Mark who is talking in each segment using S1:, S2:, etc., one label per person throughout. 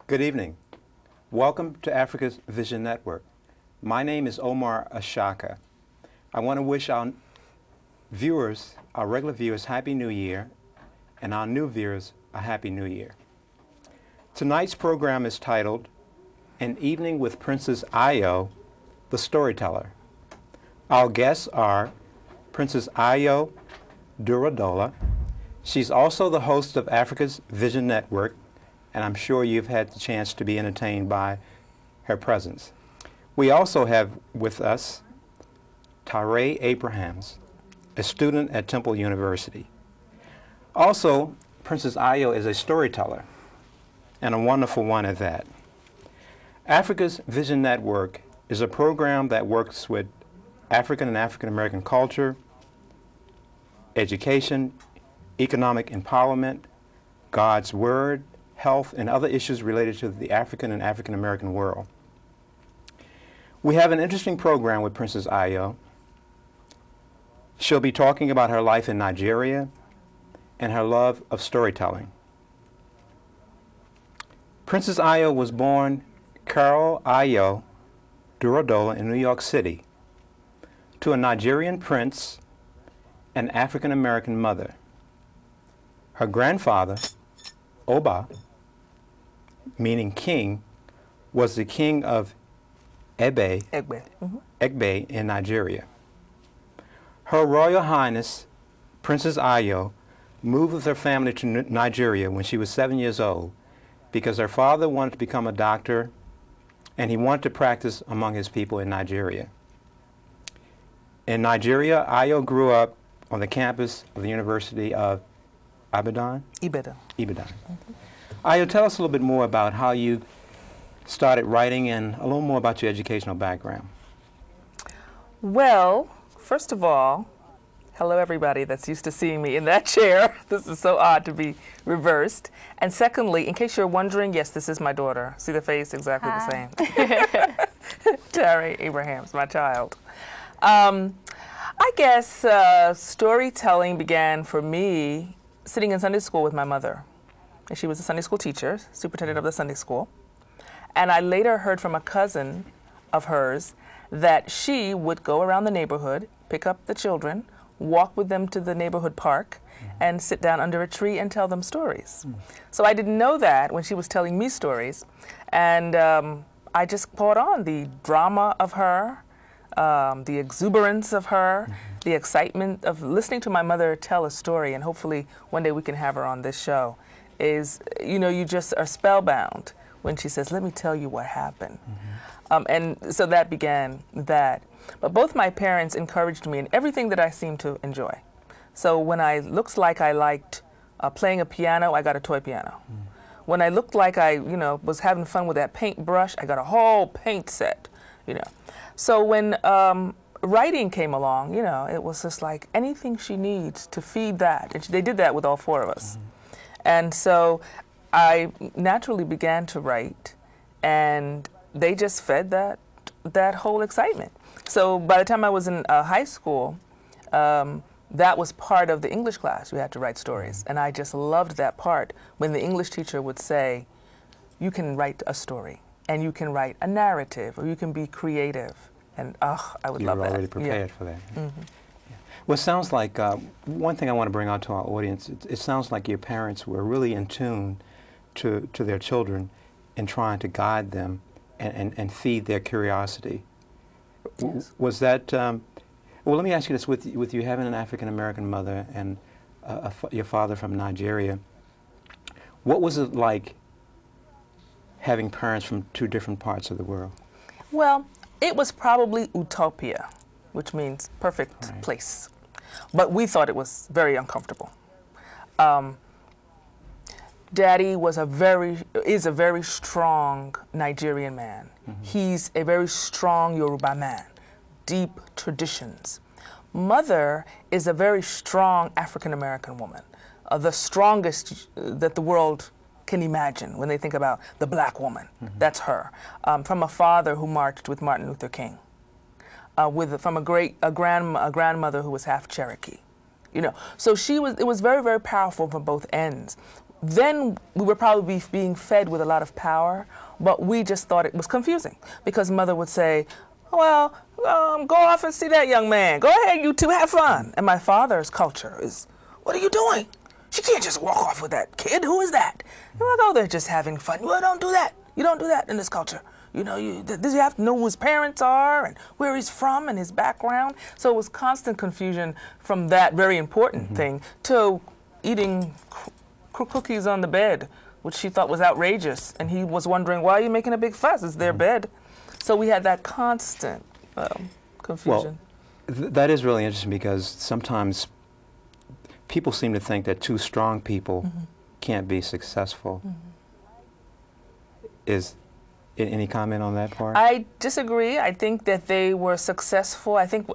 S1: Good evening. Welcome to Africa's Vision Network. My name is Omar Ashaka. I want to wish our viewers, our regular viewers, Happy New Year, and our new viewers a Happy New Year. Tonight's program is titled An Evening with Princess Ayo, the Storyteller. Our guests are Princess Ayo Duradola. She's also the host of Africa's Vision Network, and I'm sure you've had the chance to be entertained by her presence. We also have with us Tare Abrahams, a student at Temple University. Also, Princess Ayo is a storyteller, and a wonderful one at that. Africa's Vision Network is a program that works with African and African American culture, education, economic empowerment, God's Word, health, and other issues related to the African and African American world. We have an interesting program with Princess Ayo. She'll be talking about her life in Nigeria and her love of storytelling. Princess Ayo was born Carol Ayo Duradola in New York City to a Nigerian prince and African American mother. Her grandfather, Oba, meaning king, was the king of Egbe in Nigeria. Her Royal Highness, Princess Ayo, moved with her family to Nigeria when she was 7 years old because her father wanted to become a doctor and he wanted to practice among his people in Nigeria. In Nigeria, Ayo grew up on the campus of the University of Ibadan? Ibadan. Ayo, tell us a little bit more about how you started writing and a little more about your educational background.
S2: Well, first of all, hello everybody that's used to seeing me in that chair. This is so odd to be reversed. And secondly, in case you're wondering, yes, this is my daughter. See the face? Exactly the same. Tare Abrahams, my child. I guess storytelling began for me sitting in Sunday school with my mother. And she was a Sunday school teacher, superintendent of the Sunday school. And I later heard from a cousin of hers that she would go around the neighborhood, pick up the children, walk with them to the neighborhood park, and sit down under a tree and tell them stories. So I didn't know that when she was telling me stories. And I just caught on the drama of her, the exuberance of her, the excitement of listening to my mother tell a story, and hopefully one day we can have her on this show. Is, you know, you just are spellbound when she says, let me tell you what happened. And so that began that. But both my parents encouraged me in everything that I seemed to enjoy. So when I looked like I liked playing a piano, I got a toy piano. When I looked like I, you know, was having fun with that paintbrush, I got a whole paint set, you know. So when writing came along, you know, it was just like anything she needs to feed that. And they did that with all four of us. And so I naturally began to write, and they just fed that whole excitement. So by the time I was in high school, that was part of the English class. We had to write stories. And I just loved that part when the English teacher would say, you can write a story, and you can write a narrative, or you can be creative. And I would love that. You were already
S1: prepared for that. Well, it sounds like, one thing I want to bring out to our audience, it sounds like your parents were really in tune to their children in trying to guide them and feed their curiosity. Yes. Was that, well, let me ask you this, with you having an African-American mother and your father from Nigeria, what was it like having parents from two different parts of the world?
S2: Well, it was probably utopia, which means perfect place. But we thought it was very uncomfortable. Daddy was is a very strong Nigerian man. He's a very strong Yoruba man, deep traditions. Mother is a very strong African American woman, the strongest that the world can imagine when they think about the black woman. That's her. From a father who marched with Martin Luther King, from a grandmother who was half Cherokee. You know, so it was very, very powerful from both ends. Then we were probably being fed with a lot of power, but we just thought it was confusing because Mother would say, well, go off and see that young man. Go ahead, you two, have fun. And my father's culture is, what are you doing? She can't just walk off with that kid. Who is that? You're like, oh, they're just having fun. Well, don't do that. You don't do that in this culture. You know, you have to know who his parents are and where he's from and his background. So it was constant confusion from that very important thing to eating cookies on the bed, which she thought was outrageous. And he was wondering, why are you making a big fuss? It's their bed. So we had that constant confusion.
S1: Well, that is really interesting because sometimes people seem to think that two strong people can't be successful. Any comment on that part?
S2: I disagree. I think that they were successful. I think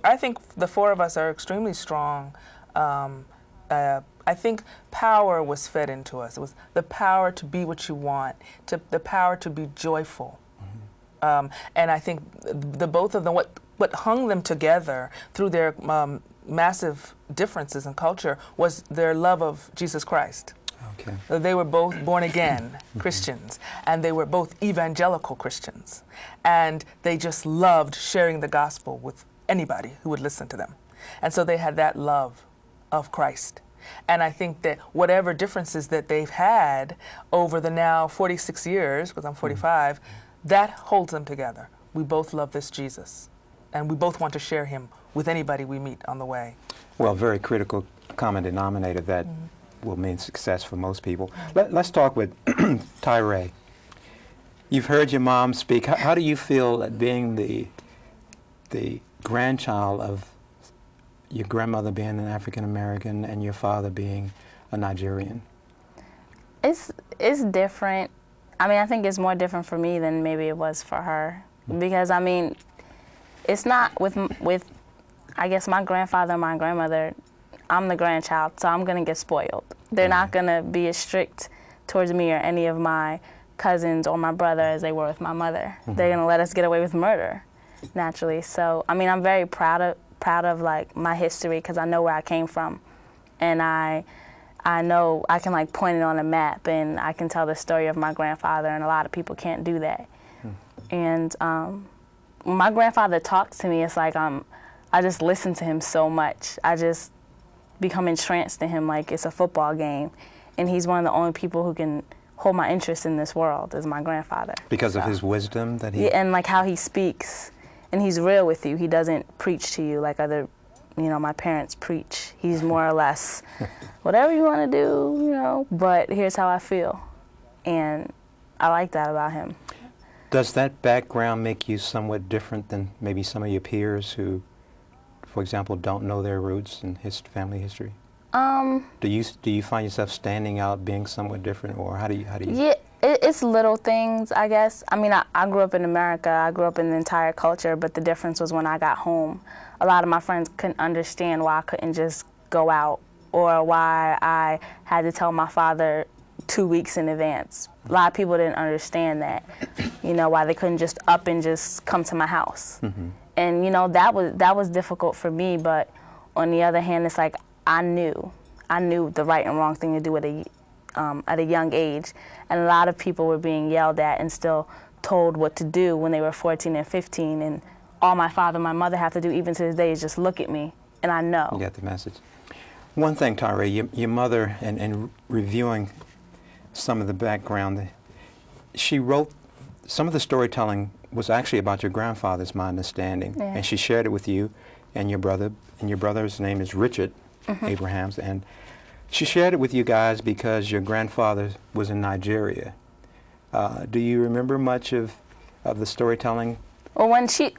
S2: the four of us are extremely strong. I think power was fed into us. It was the power to be what you want, the power to be joyful. And I think the both of them, what hung them together through their massive differences in culture was their love of Jesus Christ.
S1: Okay.
S2: They were both born-again Christians, and they were both evangelical Christians. And they just loved sharing the gospel with anybody who would listen to them. And so they had that love of Christ. And I think that whatever differences that they've had over the now 46 years, because I'm 45, that holds them together. We both love this Jesus, and we both want to share him with anybody we meet on the way.
S1: Well, very critical common denominator that will mean success for most people. Let's talk with Tare. You've heard your mom speak. How do you feel at being the grandchild of your grandmother being an African American and your father being a Nigerian?
S3: It's different. I mean, I think it's more different for me than maybe it was for her, because I mean, it's not with I guess my grandfather and my grandmother. I'm the grandchild, so I'm gonna get spoiled. They're not gonna be as strict towards me or any of my cousins or my brother as they were with my mother. They're gonna let us get away with murder, naturally. So I mean, I'm very proud of like my history because I know where I came from, and I know I can like point it on a map and I can tell the story of my grandfather, and a lot of people can't do that. And when my grandfather talks to me, it's like I just listen to him so much. I just become entranced in him like it's a football game, and he's one of the only people who can hold my interest in this world is my grandfather. Because
S1: of his wisdom that he...
S3: Yeah, and like how he speaks, and he's real with you. He doesn't preach to you like other, you know, my parents preach. He's more or less, whatever you want to do, you know, but here's how I feel. And I like that about him.
S1: Does that background make you somewhat different than maybe some of your peers who, for example, don't know their roots and family history? Do you find yourself standing out, being somewhat different, or how do you?
S3: Yeah, it's little things, I guess. I mean, I grew up in America. I grew up in the entire culture, but the difference was when I got home, a lot of my friends couldn't understand why I couldn't just go out, or why I had to tell my father 2 weeks in advance. A lot of people didn't understand that, you know, why they couldn't just up and just come to my house. And you know, that was difficult for me, but on the other hand, it's like I knew the right and wrong thing to do at a young age, and a lot of people were being yelled at and still told what to do when they were 14 and 15, and all my father and my mother have to do even to this day is just look at me, and I know.
S1: You got the message. One thing, Tare, your mother, and reviewing some of the background, she wrote some of the storytelling was actually about your grandfather's, my understanding, and she shared it with you and your brother, and your brother's name is Richard Abrahams, and she shared it with you guys because your grandfather was in Nigeria. Do you remember much of the storytelling?
S3: Well, when she